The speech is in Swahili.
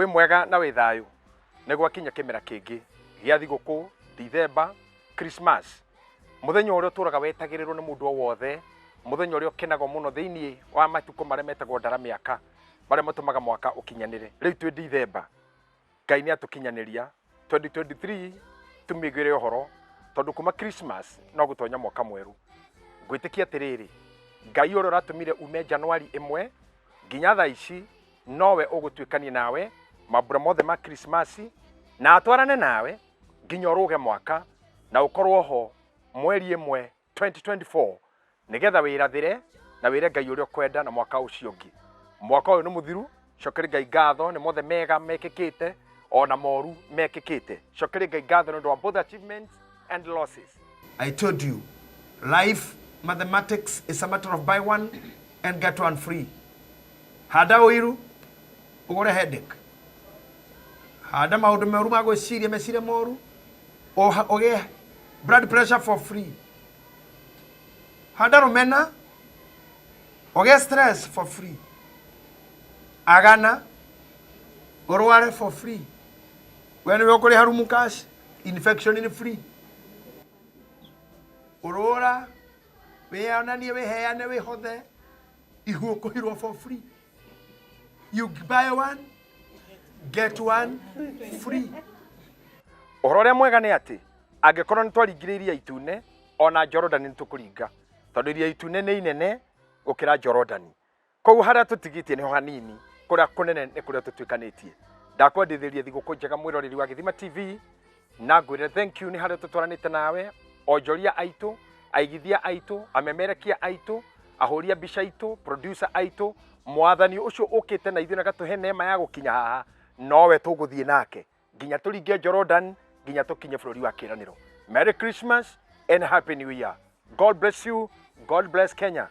wi mwega na wi thayu nigwa kinya kimera kingi gia thiguku December Christmas muthenya uria turaga wetagirirwo ni mundu wothe muthenya uria ukenago muno thiini wa matuko maria metagwo ndara miaka baria matumaga mwaka ukinyanire riu twi December Ngai ni atukinyaniria 2023 tumigire uhoro tondu kuma Christmas no gutonya mwaka mweru gwitikia atiriri Ngai uria ratumire ume January 1 nginya thaa ici nowe ugutwikania nawe mabura mothe ma Christmas na atwarane nawe nginya uruge mwaka na ukorwo ho mweri 1 2024 nigetha wirathire na wire Ngai uria kwenda na mwaka ucio ungi mwaka uyu ni muthiru cokeri Ngai ngatho ni mothe mega mekikite ona moru mekikite cokeri Ngai ngatho ni ndo both achievements and losses. I told you life mathematics is a matter of buy one and get one free. Hada oiru ugore headache hada maundu meru magwiciria meciria moru oge blood pressure for free. Hada rumena oge stress for free. Agana urware for free. When we okore harumu cash infection in free. Urora we ananie we heane we hothe ihu kohirwo for free. You buy one get one free. Uhoro mwega ni ati angikorwo ni twaringiriria itune ona Jordan ni tukuringa tondu iria itune ni inene gukira Jordan koguo haria tutigitie ni ho hanini kuria kunene ni kuria tutwikanitie ndakwendithirie thiguku njega mwiroreri wa Githima TV na ngwire thank you ni haria tutwaranite nawe onjoria aitu aigithia aitu amemerekia aitu ahoria mbica aitu producer aitu mwathani ucio ukite na ithuĩ na gatuhe neema ya gukinya haha nowe tuguthie nake nginya turinge Jordan nginya tukinye bũrũri wa kiraniro. Merry Christmas and Happy New Year. God bless you. God bless Kenya.